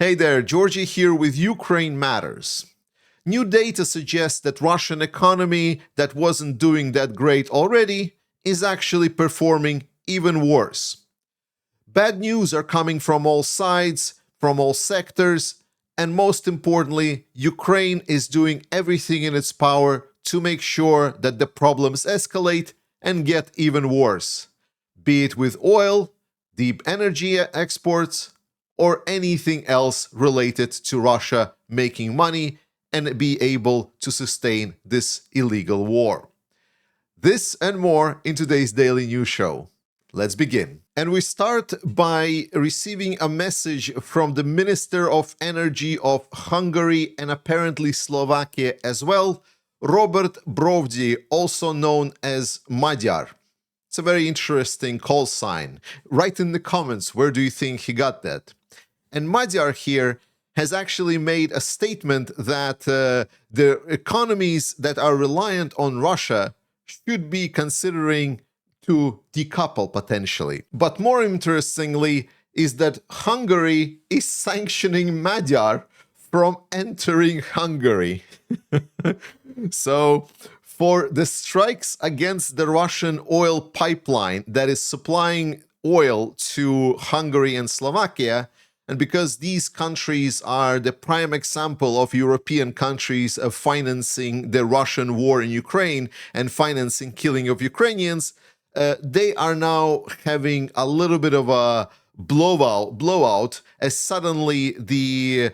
Hey there, Georgie here with Ukraine Matters. New data suggests that Russian economy that wasn't doing that great already is actually performing even worse. Bad news are coming from all sides, from all sectors, and most importantly, Ukraine is doing everything in its power to make sure that the problems escalate and get even worse, be it with oil, deep energy exports, or anything else related to Russia making money and be able to sustain this illegal war. This and more in today's Daily News Show. Let's begin. And we start by receiving a message from the Minister of Energy of Hungary and apparently Slovakia as well, Robert Brovdi, also known as Magyar. It's a very interesting call sign. Write in the comments, where do you think he got that? And Magyar here has actually made a statement that the economies that are reliant on Russia should be considering to decouple potentially. But more interestingly is that Hungary is sanctioning Magyar from entering Hungary. So for the strikes against the Russian oil pipeline that is supplying oil to Hungary and Slovakia, and because these countries are the prime example of European countries of financing the Russian war in Ukraine and financing killing of Ukrainians, they are now having a little bit of a blowout as suddenly the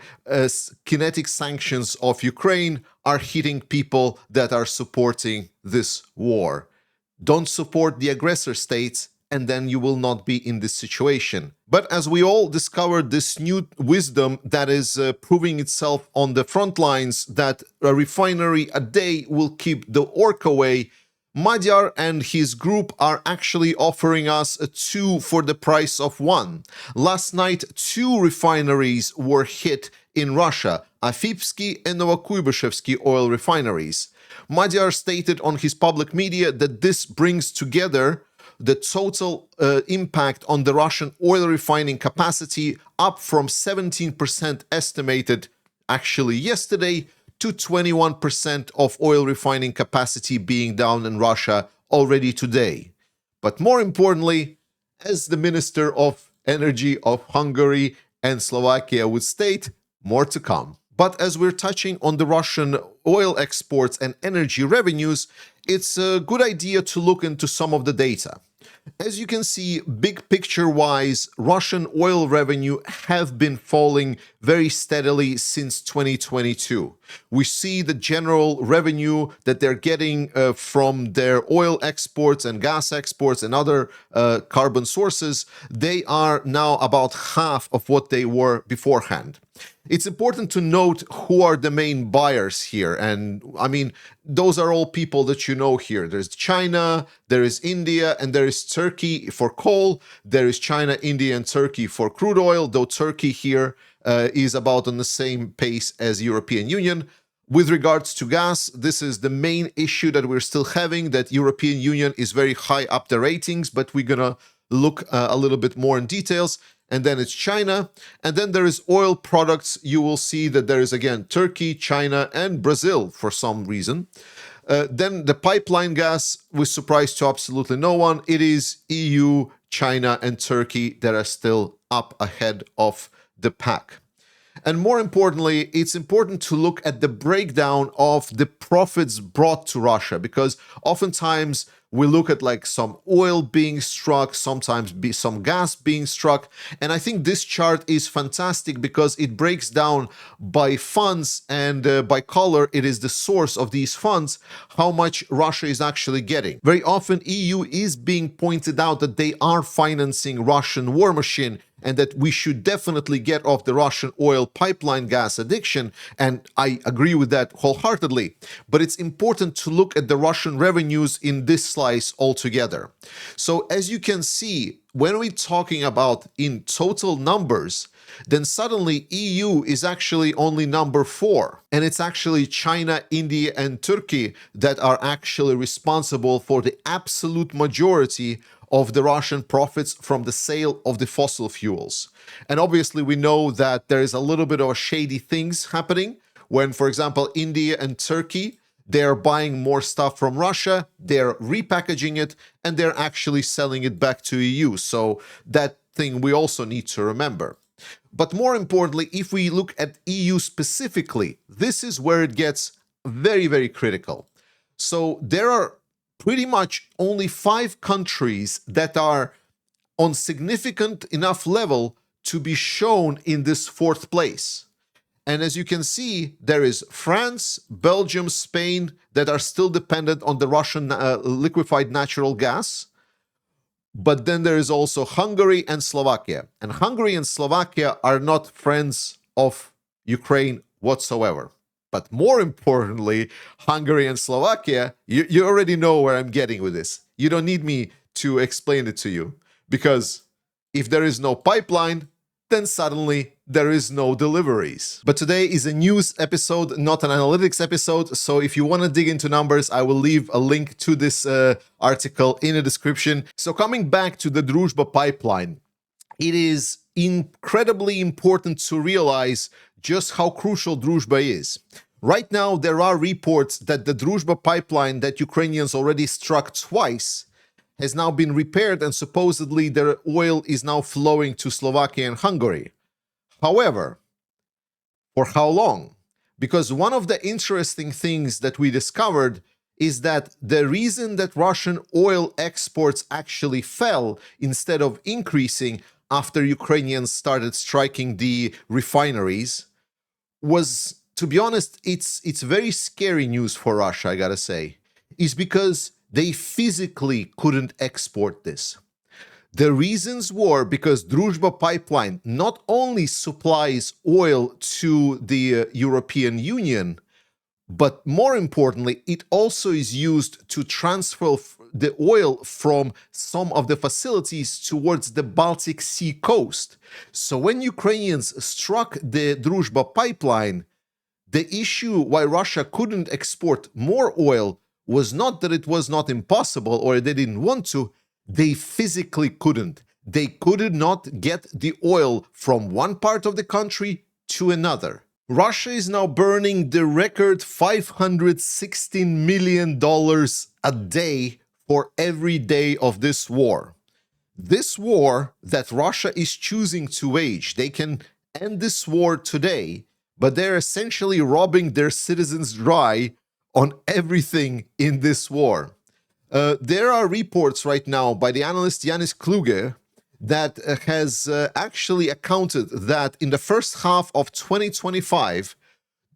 kinetic sanctions of Ukraine are hitting people that are supporting this war. Don't support the aggressor states, and then you will not be in this situation. But as we all discovered this new wisdom that is proving itself on the front lines, that a refinery a day will keep the orc away, Magyar and his group are actually offering us a 2 for the price of 1. Last night, 2 refineries were hit in Russia, Afipsky and Novokubiyshevsky oil refineries. Magyar stated on his public media that this brings together the total impact on the Russian oil refining capacity up from 17% estimated actually yesterday to 21% of oil refining capacity being down in Russia already today. But more importantly, as the Minister of Energy of Hungary and Slovakia would state, more to come. But as we're touching on the Russian oil exports and energy revenues, it's a good idea to look into some of the data. As you can see, big picture-wise, Russian oil revenue have been falling very steadily since 2022. We see the general revenue that they're getting from their oil exports and gas exports and other carbon sources. They are now about half of what they were beforehand. It's important to note who are the main buyers here. And I mean, those are all people that you know here. There's China, there is India, and there is Turkey for coal. There is China, India, and Turkey for crude oil, though Turkey here is about on the same pace as European Union. With regards to gas, this is the main issue that we're still having, that European Union is very high up the ratings, but we're gonna look a little bit more in details. And then it's China, and then there is oil products. You will see that there is again Turkey, China, and Brazil for some reason. Then the pipeline gas was surprise to absolutely no one. It is EU, China, and Turkey that are still up ahead of the pack. And more importantly, it's important to look at the breakdown of the profits brought to Russia, because oftentimes we look at like some oil being struck, sometimes some gas being struck. And I think this chart is fantastic because it breaks down by funds and by color, it is the source of these funds, how much Russia is actually getting. Very often EU is being pointed out that they are financing Russian war machine and that we should definitely get off the Russian oil pipeline gas addiction. And I agree with that wholeheartedly. But it's important to look at the Russian revenues in this slice altogether. So as you can see, when we're talking about in total numbers, then suddenly EU is actually only number 4. And it's actually China, India, and Turkey that are actually responsible for the absolute majority of the Russian profits from the sale of the fossil fuels. And obviously we know that there is a little bit of shady things happening when, for example, India and Turkey, they're buying more stuff from Russia, they're repackaging it, and they're actually selling it back to EU. So that thing we also need to remember. But more importantly, if we look at EU specifically, this is where it gets very, very critical. So there are pretty much only 5 countries that are on significant enough level to be shown in this 4th place. And as you can see, there is France, Belgium, Spain that are still dependent on the Russian liquefied natural gas. But then there is also Hungary and Slovakia. And Hungary and Slovakia are not friends of Ukraine whatsoever. But more importantly, Hungary and Slovakia, you already know where I'm getting with this. You don't need me to explain it to you. Because if there is no pipeline, then suddenly there is no deliveries. But today is a news episode, not an analytics episode. So if you want to dig into numbers, I will leave a link to this article in the description. So coming back to the Druzhba pipeline, it is incredibly important to realize just how crucial Druzhba is. Right now, there are reports that the Druzhba pipeline that Ukrainians already struck twice has now been repaired, and supposedly their oil is now flowing to Slovakia and Hungary. However, for how long? Because one of the interesting things that we discovered is that the reason that Russian oil exports actually fell instead of increasing after Ukrainians started striking the refineries was, to be honest, it's very scary news for Russia, I gotta say, is because they physically couldn't export this. The reasons were because Druzhba pipeline not only supplies oil to the European Union, but more importantly, it also is used to transfer the oil from some of the facilities towards the Baltic Sea coast. So when Ukrainians struck the Druzhba pipeline, the issue why Russia couldn't export more oil was not that it was not impossible or they didn't want to, they physically couldn't. They could not get the oil from one part of the country to another. Russia is now burning the record $516 million a day for every day of this war. This war that Russia is choosing to wage, they can end this war today, but they're essentially robbing their citizens dry on everything in this war. There are reports right now by the analyst Yanis Kluge that has actually accounted that in the first half of 2025,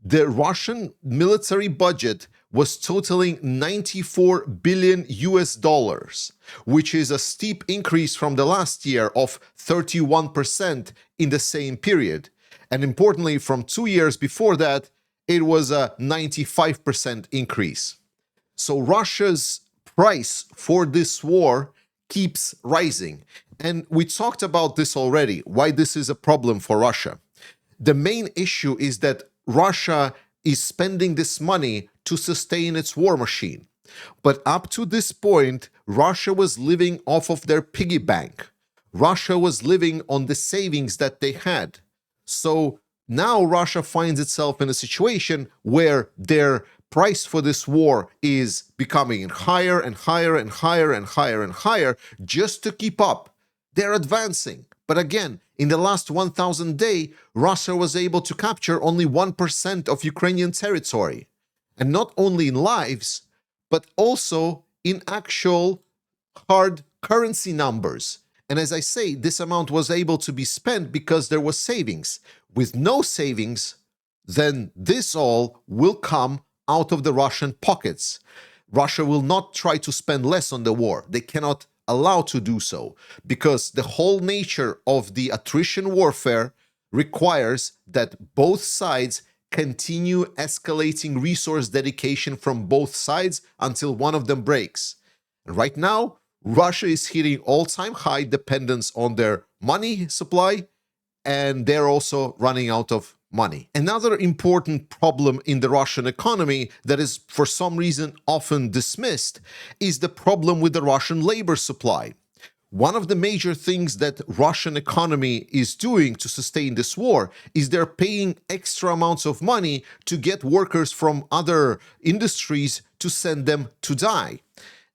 the Russian military budget was totaling 94 billion US dollars, which is a steep increase from the last year of 31% in the same period. And importantly, from 2 years before that, it was a 95% increase. So Russia's price for this war keeps rising. And we talked about this already, why this is a problem for Russia. The main issue is that Russia is spending this money to sustain its war machine. But up to this point, Russia was living off of their piggy bank. Russia was living on the savings that they had. So now Russia finds itself in a situation where their price for this war is becoming higher and higher and higher and higher and higher just to keep up. They're advancing. But again, in the last 1,000 days, Russia was able to capture only 1% of Ukrainian territory. And not only in lives, but also in actual hard currency numbers. And as I say, this amount was able to be spent because there was savings. With no savings, then this all will come out of the Russian pockets. Russia will not try to spend less on the war. They cannot allow to do so because the whole nature of the attrition warfare requires that both sides continue escalating resource dedication from both sides until one of them breaks. And right now, Russia is hitting all-time high dependence on their money supply, and they're also running out of money. Another important problem in the Russian economy that is for some reason often dismissed is the problem with the Russian labor supply. One of the major things that Russian economy is doing to sustain this war is they're paying extra amounts of money to get workers from other industries to send them to die.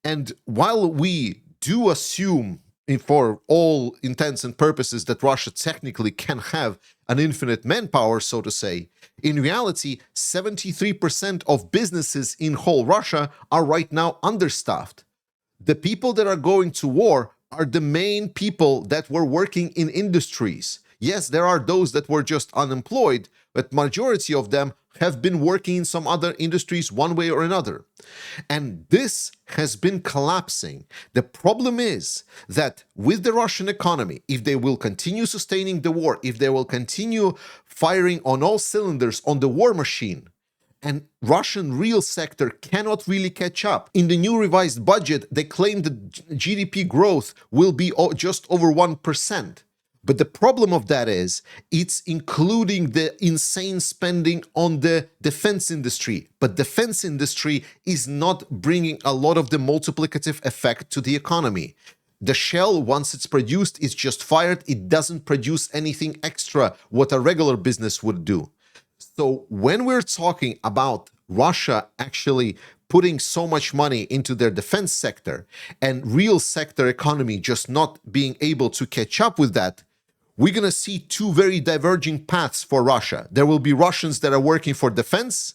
And while we do assume, for all intents and purposes, that Russia technically can have an infinite manpower, so to say, in reality, 73% of businesses in whole Russia are right now understaffed. The people that are going to war are the main people that were working in industries. Yes, there are those that were just unemployed, but majority of them have been working in some other industries one way or another. And this has been collapsing. The problem is that with the Russian economy, if they will continue sustaining the war, if they will continue firing on all cylinders on the war machine, and Russian real sector cannot really catch up. In the new revised budget, they claim that GDP growth will be just over 1%. But the problem of that is it's including the insane spending on the defense industry. But defense industry is not bringing a lot of the multiplicative effect to the economy. The shell, once it's produced, is just fired. It doesn't produce anything extra what a regular business would do. So when we're talking about Russia actually putting so much money into their defense sector and real sector economy just not being able to catch up with that, we're going to see two very diverging paths for Russia. There will be Russians that are working for defense,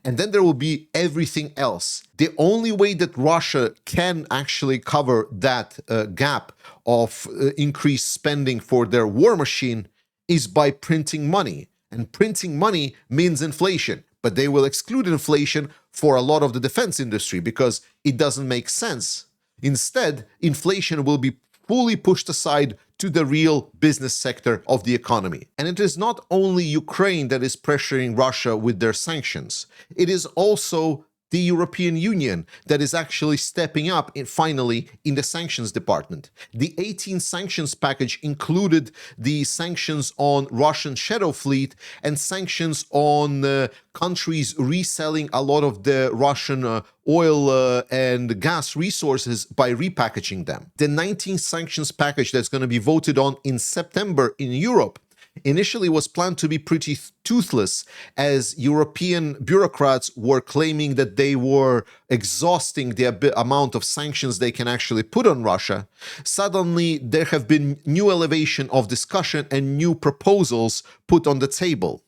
and then there will be everything else. The only way that Russia can actually cover that gap of increased spending for their war machine is by printing money. And printing money means inflation, but they will exclude inflation for a lot of the defense industry because it doesn't make sense. Instead, inflation will be fully pushed aside to the real business sector of the economy. And it is not only Ukraine that is pressuring Russia with their sanctions. It is also the European Union that is actually stepping up finally in the sanctions department. The 18 sanctions package included the sanctions on Russian shadow fleet and sanctions on countries reselling a lot of the Russian oil and gas resources by repackaging them. The 19th sanctions package that's going to be voted on in September in Europe initially was planned to be pretty toothless, as European bureaucrats were claiming that they were exhausting the amount of sanctions they can actually put on Russia. Suddenly, there have been new elevation of discussion and new proposals put on the table.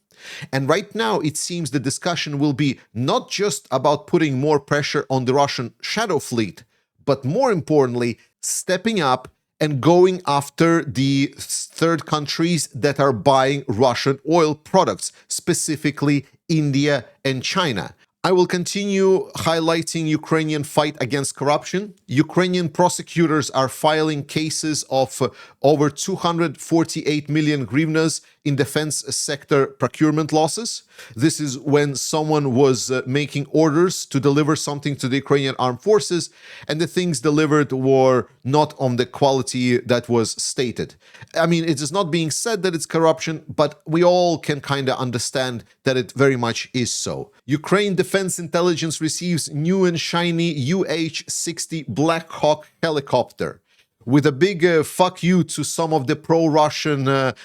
And right now, it seems the discussion will be not just about putting more pressure on the Russian shadow fleet, but more importantly, stepping up and going after the third countries that are buying Russian oil products, specifically India and China. I will continue highlighting Ukrainian fight against corruption. Ukrainian prosecutors are filing cases of over 248 million hryvnias in defense sector procurement losses. This is when someone was making orders to deliver something to the Ukrainian armed forces, and the things delivered were not on the quality that was stated. I mean, it is not being said that it's corruption, but we all can kind of understand that it very much is so. Ukraine Defense Intelligence receives new and shiny UH-60 Black Hawk helicopter. With a big fuck you to some of the pro-Russian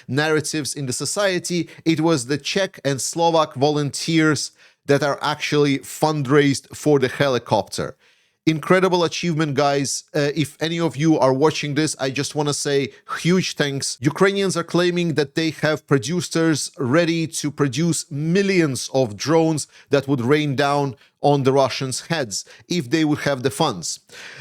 narratives in the society, it was the Czech and Slovak volunteers that are actually fundraised for the helicopter. Incredible achievement, guys. If any of you are watching this, I just want to say huge thanks. Ukrainians are claiming that they have producers ready to produce millions of drones that would rain down on the Russians' heads if they would have the funds.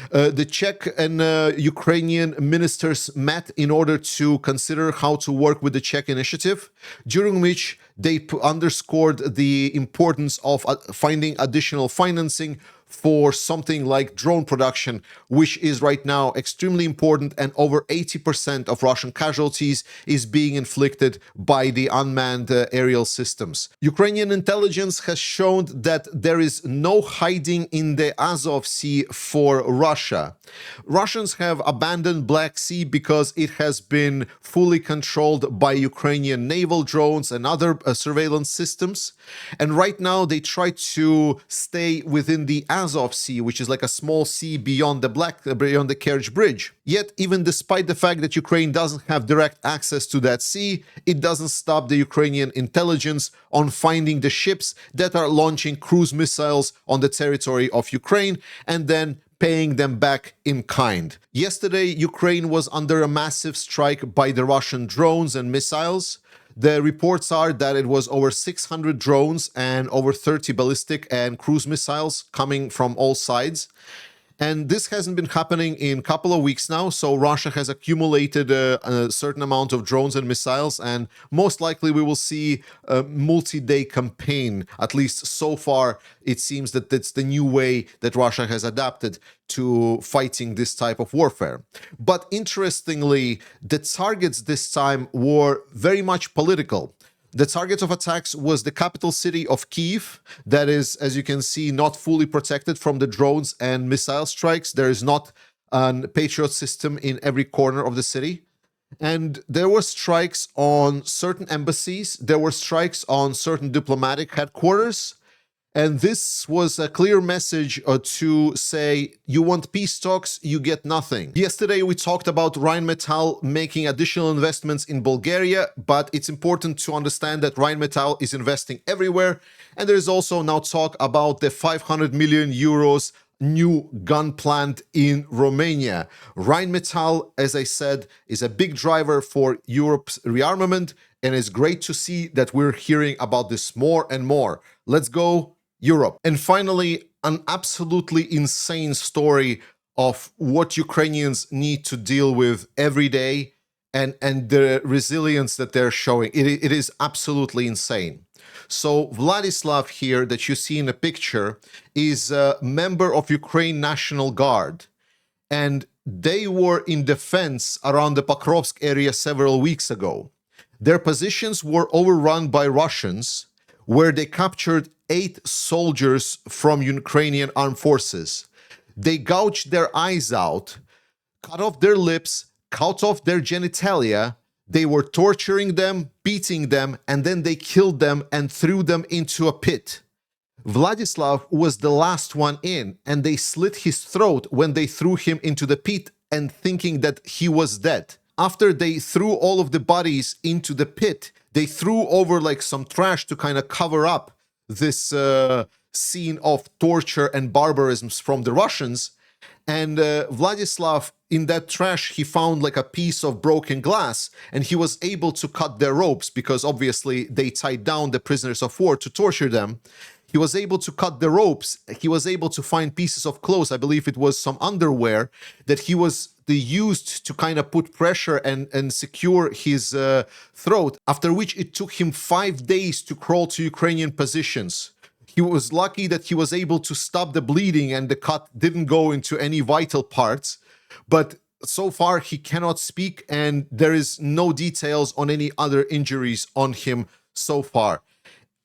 The Czech and Ukrainian ministers met in order to consider how to work with the Czech Initiative, during which they underscored the importance of finding additional financing for something like drone production, which is right now extremely important, and over 80% of Russian casualties is being inflicted by the unmanned aerial systems. Ukrainian intelligence has shown that there is no hiding in the Azov Sea for Russia. Russians have abandoned Black Sea because it has been fully controlled by Ukrainian naval drones and other surveillance systems. And right now they try to stay within the Azov Sea, which is like a small sea beyond the Kerch Bridge. Yet, even despite the fact that Ukraine doesn't have direct access to that sea, it doesn't stop the Ukrainian intelligence on finding the ships that are launching cruise missiles on the territory of Ukraine and then paying them back in kind. Yesterday, Ukraine was under a massive strike by the Russian drones and missiles. The reports are that it was over 600 drones and over 30 ballistic and cruise missiles coming from all sides. And this hasn't been happening in a couple of weeks now, so Russia has accumulated a certain amount of drones and missiles, and most likely we will see a multi-day campaign. At least so far, it seems that that's the new way that Russia has adapted to fighting this type of warfare. But interestingly, the targets this time were very much political. The target of attacks was the capital city of Kyiv, that is, as you can see, not fully protected from the drones and missile strikes. There is not a Patriot system in every corner of the city. And there were strikes on certain embassies, there were strikes on certain diplomatic headquarters. And this was a clear message to say, you want peace talks, you get nothing. Yesterday, we talked about Rheinmetall making additional investments in Bulgaria, but it's important to understand that Rheinmetall is investing everywhere. And there is also now talk about the 500 million euros new gun plant in Romania. Rheinmetall, as I said, is a big driver for Europe's rearmament, and it's great to see that we're hearing about this more and more. Let's go Europe. And finally, an absolutely insane story of what Ukrainians need to deal with every day and the resilience that they're showing. It is absolutely insane. So Vladislav here that you see in the picture is a member of Ukraine National Guard. And they were in defense around the Pokrovsk area several weeks ago. Their positions were overrun by Russians, where they captured 8 soldiers from Ukrainian armed forces. They gouged their eyes out, cut off their lips, cut off their genitalia. They were torturing them, beating them, and then they killed them and threw them into a pit. Vladislav was the last one in, and they slit his throat when they threw him into the pit and thinking that he was dead. After they threw all of the bodies into the pit, they threw over like some trash to kind of cover up this scene of torture and barbarisms from the Russians. And Vladislav, in that trash, he found like a piece of broken glass, and he was able to cut their ropes because obviously they tied down the prisoners of war to torture them. He was able to cut the ropes. He was able to find pieces of clothes. I believe it was some underwear that he was used to kind of put pressure and secure his throat, after which it took him 5 days to crawl to Ukrainian positions. He was lucky that he was able to stop the bleeding and the cut didn't go into any vital parts. But so far he cannot speak and there is no details on any other injuries on him so far.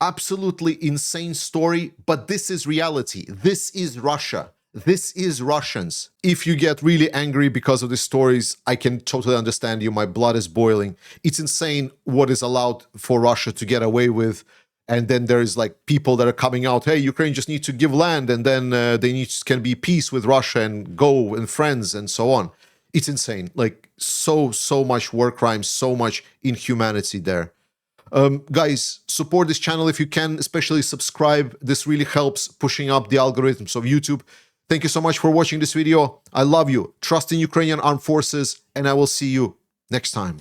Absolutely insane story, but this is reality. This is Russia. This is Russians. If you get really angry because of the stories, I can totally understand you. My blood is boiling. It's insane what is allowed for Russia to get away with. And then there is like people that are coming out, hey, Ukraine just need to give land and then can be peace with Russia and go and friends and so on. It's insane. Like so much war crimes, so much inhumanity there. Guys, support this channel if you can, especially subscribe. This really helps pushing up the algorithms of YouTube. Thank you so much for watching this video. I love you. Trust in Ukrainian armed forces, and I will see you next time.